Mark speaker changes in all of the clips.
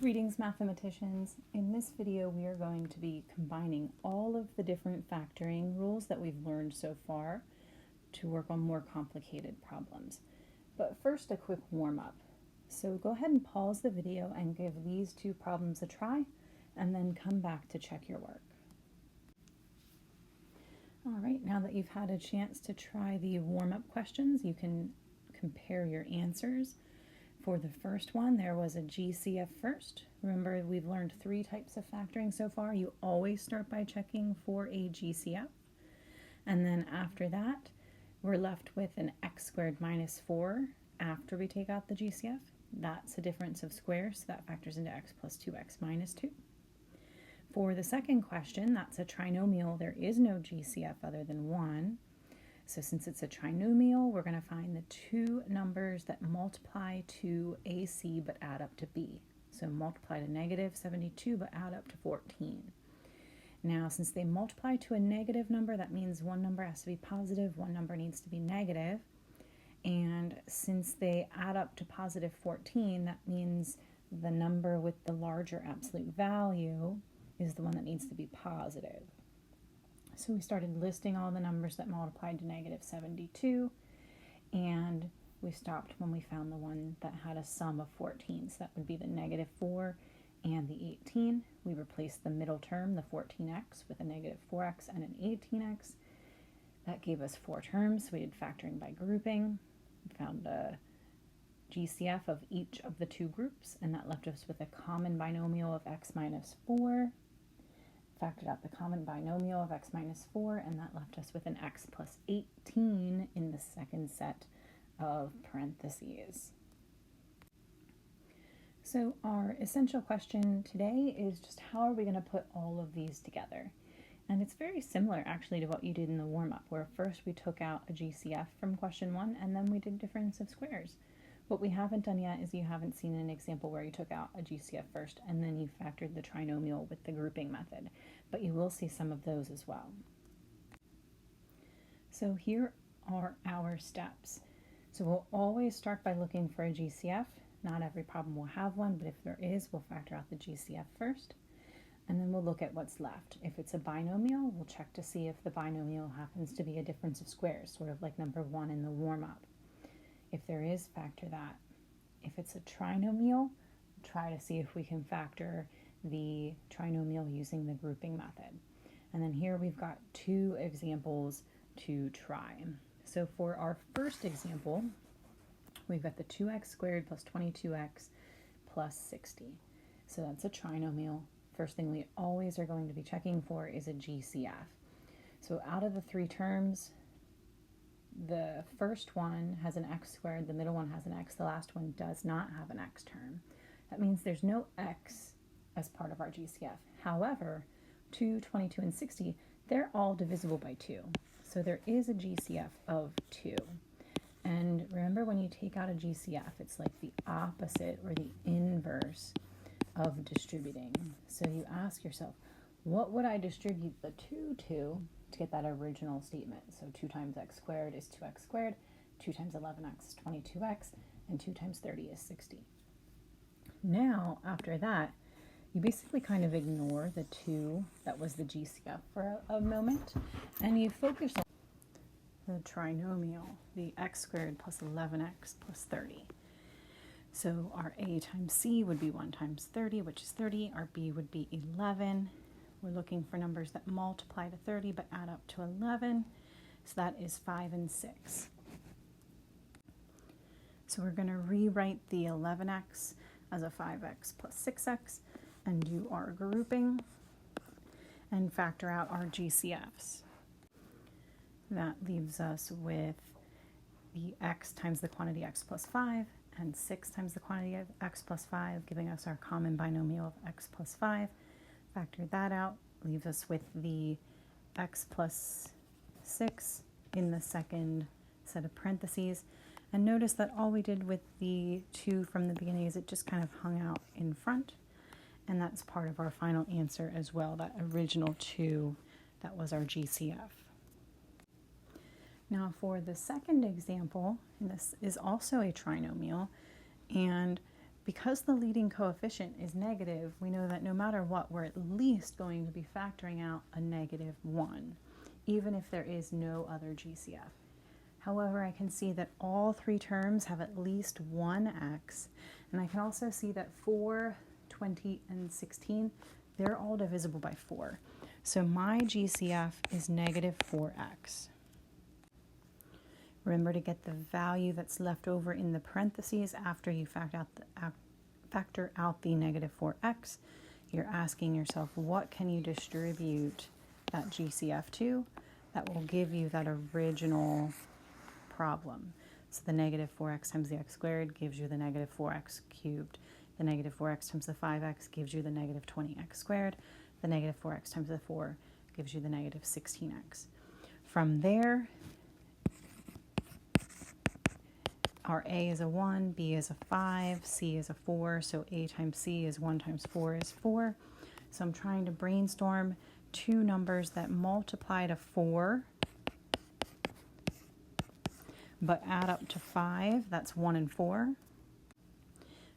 Speaker 1: Greetings, mathematicians. In this video, we are going to be combining all of the different factoring rules that we've learned so far to work on more complicated problems. But first, a quick warm-up. So go ahead and pause the video and give these two problems a try, and then come back to check your work. All right, now that you've had a chance to try the warm-up questions, you can compare your answers. For the first one, there was a GCF first. Remember, we've learned 3 types of factoring so far. You always start by checking for a GCF. And then after that, we're left with an x squared minus 4 after we take out the GCF. That's a difference of squares, so that factors into x plus 2x minus 2. For the second question, that's a trinomial. There is no GCF other than 1. So since it's a trinomial, we're going to find the 2 numbers that multiply to AC but add up to B. So multiply to negative 72 but add up to 14. Now, since they multiply to a negative number, that means one number has to be positive, one number needs to be negative. And since they add up to positive 14, that means the number with the larger absolute value is the one that needs to be positive. So we started listing all the numbers that multiplied to negative 72, and we stopped when we found the one that had a sum of 14. So that would be the negative 4 and the 18. We replaced the middle term, the 14x, with a negative 4x and an 18x. That gave us 4 terms. So we did factoring by grouping. We found a GCF of each of the 2 groups, and that left us with a common binomial of x minus 4. Factored out the common binomial of x minus 4, and that left us with an x plus 18 in the second set of parentheses. So our essential question today is just how are we going to put all of these together? And it's very similar actually to what you did in the warm-up, where first we took out a GCF from question 1 and then we did difference of squares. What we haven't done yet is you haven't seen an example where you took out a GCF first and then you factored the trinomial with the grouping method, but you will see some of those as well. So here are our steps. So we'll always start by looking for a GCF. Not every problem will have one, but if there is, we'll factor out the GCF first, and then we'll look at what's left. If it's a binomial, we'll check to see if the binomial happens to be a difference of squares, sort of like number 1 in the warm-up. If there is, factor that. If it's a trinomial, try to see if we can factor the trinomial using the grouping method. And then here we've got 2 examples to try. So for our first example, we've got the 2x squared plus 22x plus 60. So that's a trinomial. First thing we always are going to be checking for is a GCF. So out of the 3 terms, the first one has an x squared, the middle one has an x, the last one does not have an x term. That means there's no x as part of our GCF. However, 2, 22, and 60, they're all divisible by 2. So there is a GCF of 2. And remember, when you take out a GCF, it's like the opposite or the inverse of distributing. So you ask yourself, what would I distribute the 2 to get that original statement? So 2 times x squared is 2x squared, 2 times 11x is 22x, and 2 times 30 is 60. Now, after that, you basically kind of ignore the 2 that was the GCF for a moment, and you focus on the trinomial, the x squared plus 11x plus 30. So our a times c would be 1 times 30, which is 30. Our b would be 11. We're looking for numbers that multiply to 30 but add up to 11. So that is 5 and 6. So we're going to rewrite the 11x as a 5x plus 6x and do our grouping and factor out our GCFs. That leaves us with the x times the quantity x plus 5 and 6 times the quantity of x plus 5, giving us our common binomial of x plus 5. Factor that out, leaves us with the x plus 6 in the second set of parentheses. And notice that all we did with the 2 from the beginning is it just kind of hung out in front. And that's part of our final answer as well, that original 2 that was our GCF. Now for the second example, and this is also a trinomial, and because the leading coefficient is negative, we know that no matter what, we're at least going to be factoring out a -1, even if there is no other GCF. However, I can see that all three terms have at least one x, and I can also see that 4, 20, and 16, they're all divisible by 4. So my GCF is -4x. Remember to get the value that's left over in the parentheses after you factor out the -4x. You're asking yourself, what can you distribute that GCF to that will give you that original problem? So the -4x times the x squared gives you the -4x cubed. The -4x times the 5x gives you the -20x squared. The -4x times the 4 gives you the -16x. From there, our A is a 1, B is a 5, C is a 4, so A times C is 1 times 4 is 4. So I'm trying to brainstorm two numbers that multiply to 4, but add up to 5, that's 1 and 4.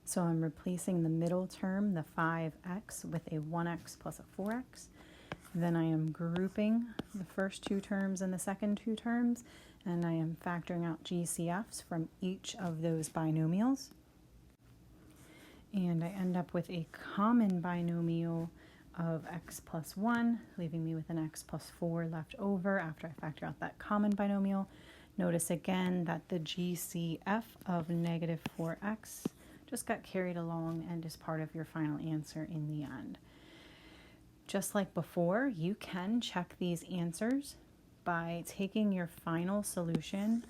Speaker 1: So I'm replacing the middle term, the 5x, with a 1x plus a 4x. Then I am grouping the first two terms and the second two terms, and I am factoring out GCFs from each of those binomials. And I end up with a common binomial of x plus 1, leaving me with an x plus 4 left over after I factor out that common binomial. Notice again that the GCF of -4x just got carried along and is part of your final answer in the end. Just like before, you can check these answers by taking your final solution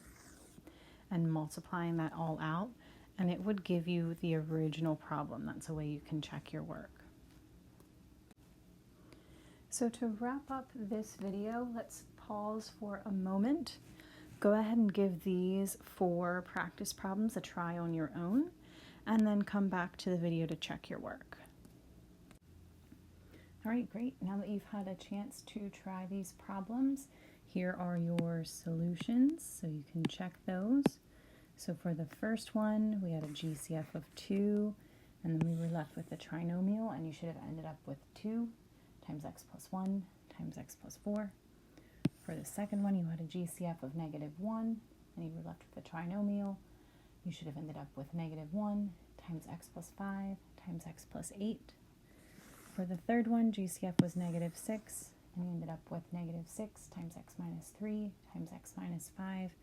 Speaker 1: and multiplying that all out, and it would give you the original problem. That's a way you can check your work. So to wrap up this video, let's pause for a moment. Go ahead and give these 4 practice problems a try on your own, and then come back to the video to check your work. All right, great. Now that you've had a chance to try these problems, here are your solutions, so you can check those. So for the first one, we had a GCF of 2, and then we were left with a trinomial, and you should have ended up with 2 times x plus 1 times x plus 4. For the second one, you had a GCF of -1, and you were left with a trinomial. You should have ended up with -1 times x plus 5 times x plus 8. For the third one, GCF was -6, and you ended up with -6 times x minus 3 times x minus 5.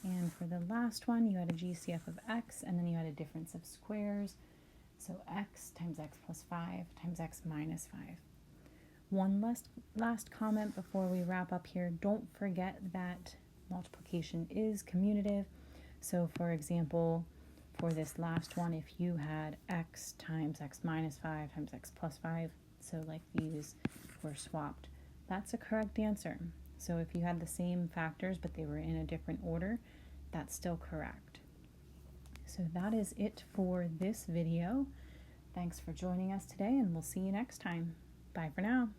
Speaker 1: And for the last one, you had a GCF of x, and then you had a difference of squares. So x times x plus 5 times x minus 5. One last comment before we wrap up here. Don't forget that multiplication is commutative. So for example, for this last one, if you had x times x minus 5 times x plus 5, so like these were swapped, that's a correct answer. So if you had the same factors but they were in a different order, that's still correct. So that is it for this video. Thanks for joining us today, and we'll see you next time. Bye for now.